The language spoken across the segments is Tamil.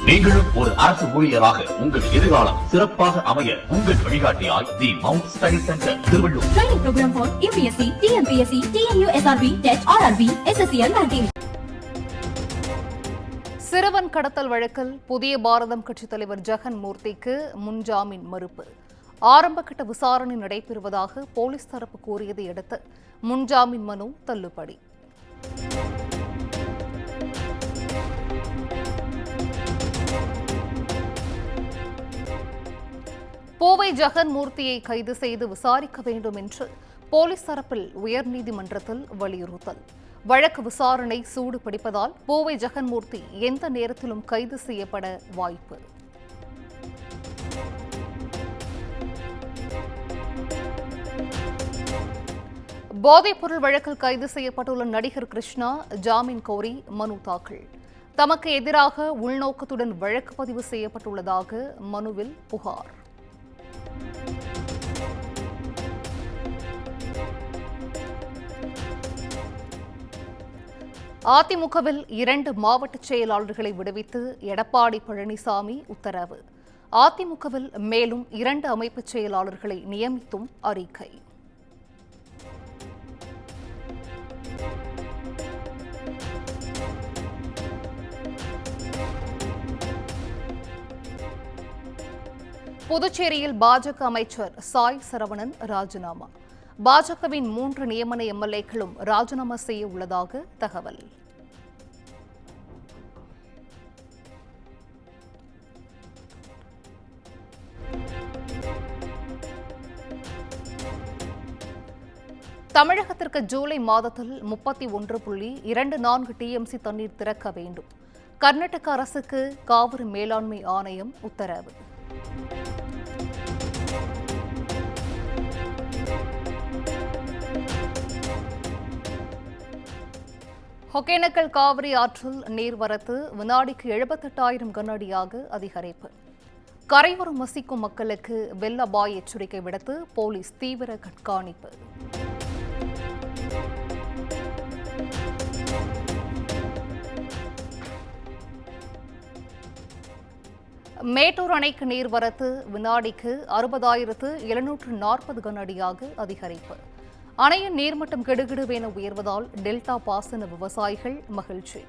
நீங்களும் ஒரு அரசு ஊழியராக உங்கள் எதிர்காலம் சிறப்பாக அமைய உங்கள் வழிகாட்டியாய் the mount study center Thiruvallur. Training program for UPSC, TNPSC, TNU, SRB, TET, RRB, SSCL ranking. சிறுவன் கடத்தல் வழக்கில் புதிய பாரதம் கட்சித் தலைவர் ஜெகன் மூர்த்திக்கு முன்ஜாமீன் மறுப்பு. ஆரம்பகட்ட விசாரணை நடைபெறுவதாக போலீஸ் தரப்பு கூறியதை அடுத்து முன்ஜாமீன் மனு தள்ளுபடி. பூவை ஜெகன் மூர்த்தியை கைது செய்து விசாரிக்க வேண்டும் என்று போலீஸ் தரப்பில் உயர்நீதிமன்றத்தில் வலியுறுத்தல். வழக்கு விசாரணை சூடு பிடிப்பதால் பூவை ஜெகன் மூர்த்தி எந்த நேரத்திலும் கைது செய்யப்பட வாய்ப்பு. போதைப்பொருள் வழக்கில் கைது செய்யப்பட்டுள்ள நடிகர் கிருஷ்ணா ஜாமீன் கோரி மனு தாக்கல். தமக்கு எதிராக உள்நோக்கத்துடன் வழக்கு பதிவு செய்யப்பட்டுள்ளதாக மனுவில் புகார். அதிமுகவில் 2 மாவட்ட செயலாளர்களை விடுவித்து எடப்பாடி பழனிசாமி உத்தரவு. அதிமுகவில் மேலும் 2 அமைப்பு செயலாளர்களை நியமித்தும் அறிக்கை. புதுச்சேரியில் பாஜக அமைச்சர் சாய் சரவணன் ராஜினாமா. பாஜகவின் 3 நியமன எம்எல்ஏக்களும் ராஜினாமா செய்ய உள்ளதாக தகவல். தமிழகத்திற்கு ஜூலை மாதத்தில் 31.24 டிஎம்சி தண்ணீர் திறக்க வேண்டும். கர்நாடக அரசுக்கு காவிரி மேலாண்மை ஆணையம் உத்தரவு. ஒகேனக்கல் காவிரி ஆற்றில் நீர்வரத்து வினாடிக்கு 78,000 கனஅடியாக அதிகரிப்பு. கரையோரம் வசிக்கும் மக்களுக்கு வெள்ள அபாய எச்சரிக்கை விடுத்து போலீஸ் தீவிர கண்காணிப்பு. மேட்டூர் அணைக்கு நீர்வரத்து வினாடிக்கு 60,740 கனஅடியாக அதிகரிப்பு. அணையின் நீர்மட்டம் கிடுகிடுவென உயர்வதால் டெல்டா பாசன விவசாயிகள் மகிழ்ச்சி.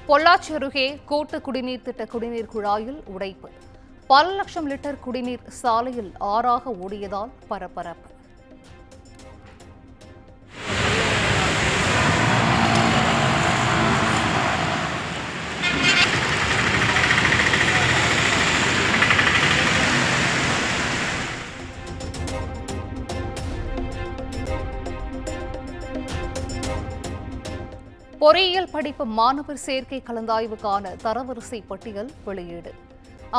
பொள்ளாச்சி அருகே கூட்டு குடிநீர் திட்ட குடிநீர் குழாயில் உடைப்பு. பல லட்சம் லிட்டர் குடிநீர் சாலையில் ஆறாக ஓடியதால் பரபரப்பு. பொறியியல் படிப்பு மாணவர் சேர்க்கை கலந்தாய்வுக்கான தரவரிசை பட்டியல் வெளியீடு.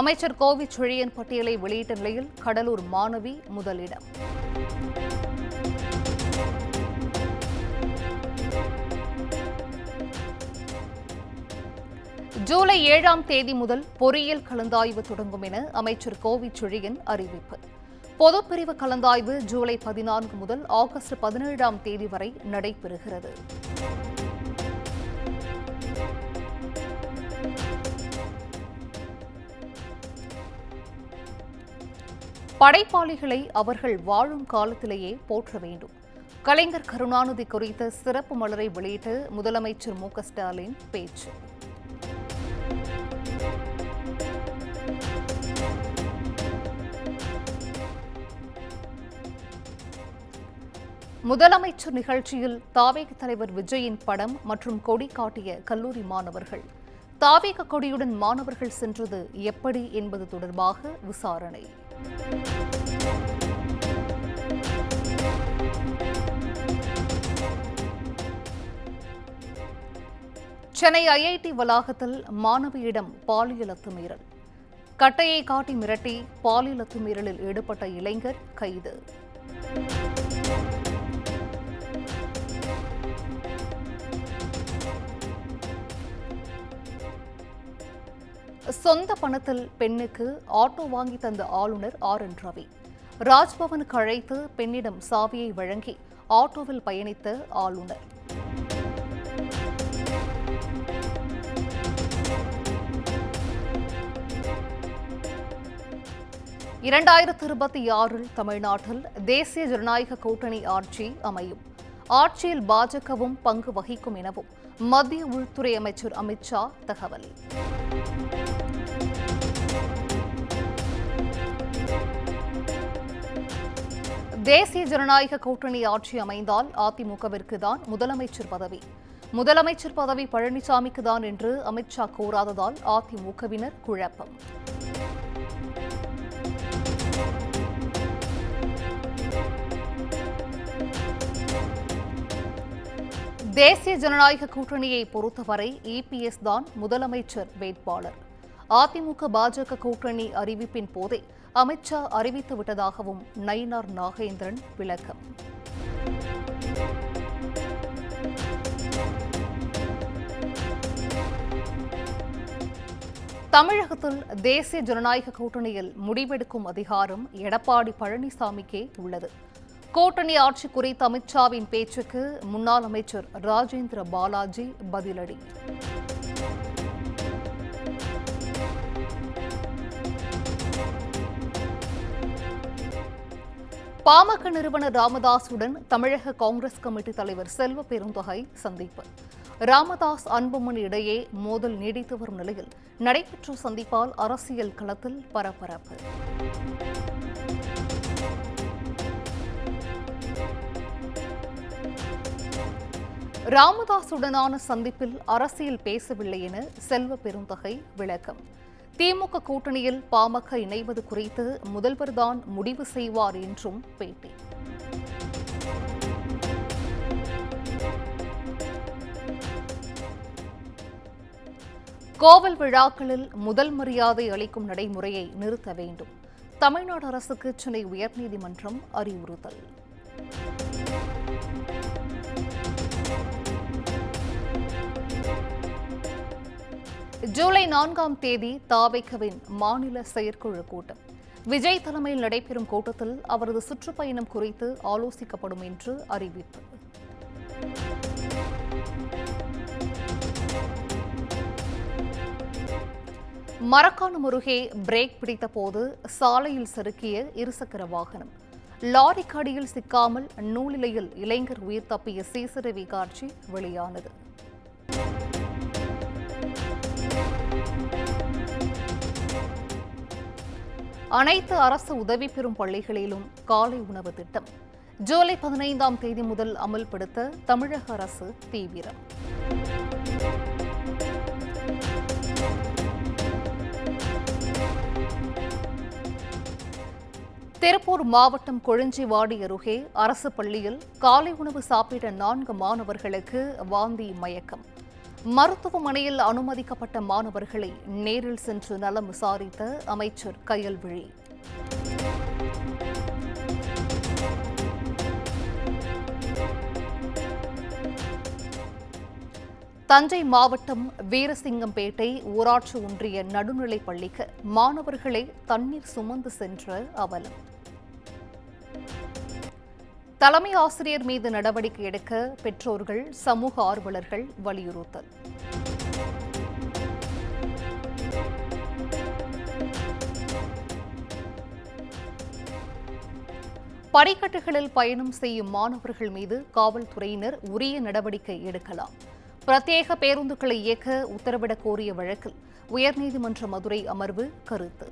அமைச்சர் கோவி செழியன் பட்டியலை வெளியிட்ட நிலையில் கடலூர் மாணவி முதலிடம். ஜூலை 7ஆம் தேதி முதல் பொறியியல் கலந்தாய்வு தொடங்கும் என அமைச்சர் கோவி செழியன் அறிவிப்பு. பொதுப்பிரிவு கலந்தாய்வு ஜூலை 14 முதல் ஆகஸ்ட் 17ஆம் தேதி வரை நடைபெறுகிறது. படைப்பாளிகளை அவர்கள் வாழும் காலத்திலேயே போற்ற வேண்டும். கலைஞர் கருணாநிதி குறித்த சிறப்பு மலரை வெளியிட்டு முதலமைச்சர் மு.க. ஸ்டாலின் பேச்சு. முதலமைச்சர் நிகழ்ச்சியில் தாவேக தலைவர் விஜயின் படம் மற்றும் கொடி காட்டிய கல்லூரி மாணவர்கள். தாவேக கொடியுடன் மாணவர்கள் சென்றது எப்படி என்பது தொடர்பாக விசாரணை. சென்னை ஐஐடி வளாகத்தில் மாணவியிடம் பாலியல் அத்துமீறல். கட்டையை காட்டி மிரட்டி பாலியல் அத்துமீறலில் ஈடுபட்ட இளைஞர் கைது. சொந்த பணத்தில் பெண்ணுக்கு ஆட்டோ வாங்கி தந்த ஆளுநர் ஆர்.என். ரவி. ராஜ்பவனுக்கு அழைத்து பெண்ணிடம் சாவியை வழங்கி ஆட்டோவில் பயணித்த ஆளுநர். (2026) தமிழ்நாட்டில் தேசிய ஜனநாயக கூட்டணி ஆட்சி அமையும். ஆட்சியில் பாஜகவும் பங்கு வகிக்கும் எனவும் மத்திய உள்துறை அமைச்சர் அமித் ஷா தகவல். தேசிய ஜனநாயக கூட்டணி ஆட்சி அமைந்தால் அதிமுகவிற்கு தான் முதலமைச்சர் பதவி. முதலமைச்சர் பதவி பழனிசாமிக்கு தான் என்று அமித் ஷா கூறாததால் அதிமுகவினர் குழப்பம். தேசிய ஜனநாயக கூட்டணியை பொறுத்தவரை இபிஎஸ் தான் முதலமைச்சர் வேட்பாளர். அதிமுக பாஜக கூட்டணி அறிவிப்பின் போதே அமித் ஷா அறிவித்து விட்டதாகவும் நயினார் நாகேந்திரன் விளக்கம். தமிழகத்தில் தேசிய ஜனநாயக கூட்டணியில் முடிவெடுக்கும் அதிகாரம் எடப்பாடி பழனிசாமிக்கே உள்ளது. கூட்டணி ஆட்சி குறித்த அமித்ஷாவின் பேச்சுக்கு முன்னாள் அமைச்சர் ராஜேந்திர பாலாஜி பதிலடி. பாமக நிறுவனர் ராமதாசுடன் தமிழக காங்கிரஸ் கமிட்டி தலைவர் செல்வ பெருந்தகை சந்திப்பு. ராமதாஸ் அன்புமணி இடையே மோதல் நீடித்து வரும் நிலையில் நடைபெற்ற சந்திப்பால் அரசியல் களத்தில் பரபரப்பு. ராமதாசுடனான சந்திப்பில் அரசியல் பேசவில்லை என செல்வ பெருந்தகை விளக்கம். திமுக கூட்டணியில் பாமக இணைவது குறித்து முதல்வர்தான் முடிவு செய்வார் என்றும் பேட்டி. கோவில் விழாக்களில் முதல் மரியாதை அளிக்கும் நடைமுறையை நிறுத்த வேண்டும். தமிழ்நாடு அரசுக்கு சென்னை உயர்நீதிமன்றம் அறிவுறுத்தல். ஜூலை 4ஆம் தேதி தாவேகவின் மாநில செயற்குழு கூட்டம். விஜய் தலைமையில் நடைபெறும் கூட்டத்தில் அவரது சுற்றுப்பயணம் குறித்து ஆலோசிக்கப்படும் என்று அறிவிப்பு. மரக்காணம் அருகே பிரேக் பிடித்தபோது சாலையில் சறுக்கிய இருசக்கர வாகனம். லாரிக்கு அடியில் சிக்காமல் நூலிலையில் இளைஞர் உயிர் தப்பிய சிசிடிவி காட்சி வெளியானது. அனைத்து அரசு உதவி பெறும் பள்ளிகளிலும் காலை உணவு திட்டம் ஜூலை 15ஆம் தேதி முதல் அமல்படுத்த தமிழக அரசு தீவிரம். திருப்பூர் மாவட்டம் கொழிஞ்சிவாடி அருகே அரசு பள்ளியில் காலை உணவு சாப்பிட்ட 4 மாணவர்களுக்கு வாந்தி மயக்கம். மருத்துவமனையில் அனுமதிக்கப்பட்ட மாணவர்களை நேரில் சென்று நலம் விசாரித்த அமைச்சர் கயல்விழி. தஞ்சை மாவட்டம் வீரசிங்கம்பேட்டை ஊராட்சி ஒன்றிய நடுநிலைப் பள்ளிக்கு மாணவர்களை தண்ணீர் சுமந்து சென்ற அவலம். தலைமை ஆசிரியர் மீது நடவடிக்கை எடுக்க பெற்றோர்கள், சமூக ஆர்வலர்கள் வலியுறுத்தல். படிக்கட்டுகளில் பயணம் செய்யும் மாணவர்கள் மீது காவல்துறையினர் உரிய நடவடிக்கை எடுக்கலாம். பிரத்யேக பேருந்துகளை இயக்க உத்தரவிடக் கோரிய வழக்கில் உயர்நீதிமன்ற மதுரை அமர்வு கருத்து.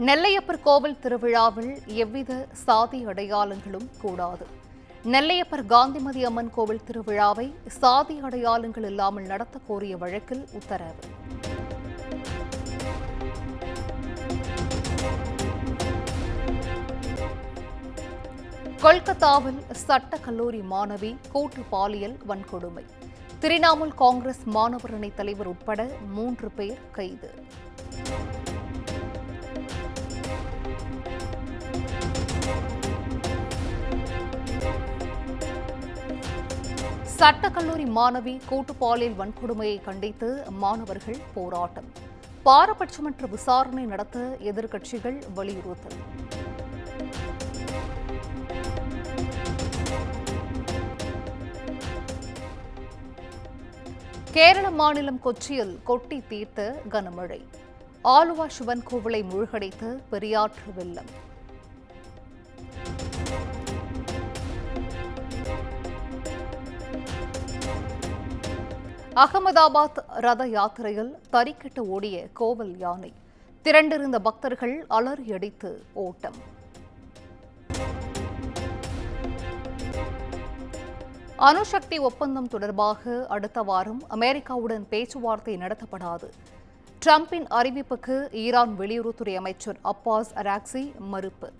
நெல்லையப்பர் கோவில் திருவிழாவில் எவ்வித சாதி அடையாளங்களும் கூடாது. நெல்லையப்பர் காந்திமதி அம்மன் கோவில் திருவிழாவை சாதி அடையாளங்கள் இல்லாமல் நடத்த கோரிய வழக்கில் உத்தரவு. கொல்கத்தாவில் சட்ட கல்லூரி மாணவி கூட்டு பாலியல் வன்கொடுமை. திரிணாமுல் காங்கிரஸ் மாணவர் அணி தலைவர் உட்பட 3 பேர் கைது. சட்டக்கல்லூரி மாணவி கூட்டுப்பாலியல் வன்கொடுமையை கண்டித்து மாணவர்கள் போராட்டம். பாரபட்சமற்ற விசாரணை நடத்த எதிர்க்கட்சிகள் வலியுறுத்தல். கேரள மாநிலம் கொச்சியில் கொட்டி தீர்த்த கனமழை. ஆலுவா சிவன் கோவிலை மூழ்கடித்த பெரியாற்று வெள்ளம். அகமதாபாத் ரத யாத்திரையில் தறிக்கெட்டு ஓடிய கோவில் யானை. திரண்டிருந்த பக்தர்கள் அலறியடித்து ஓட்டம். அணுசக்தி ஒப்பந்தம் தொடர்பாக அடுத்த வாரம் அமெரிக்காவுடன் பேச்சுவார்த்தை நடத்தப்படாது. டிரம்பின் அறிவிப்புக்கு ஈரான் வெளியுறவுத்துறை அமைச்சர் அப்பாஸ் அராக்சி மறுப்பு.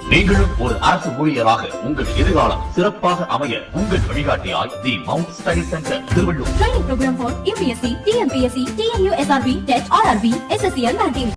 நீங்களும் ஒரு அரசு ஊழியராக உங்கள் எதிர்காலம் சிறப்பாக அமைய உங்கள் வழிகாட்டியாய் the mount study center Thiruvallur. Training program for UPSC, TNPSC, TNUSRB, TET, RRB, SSCL banking.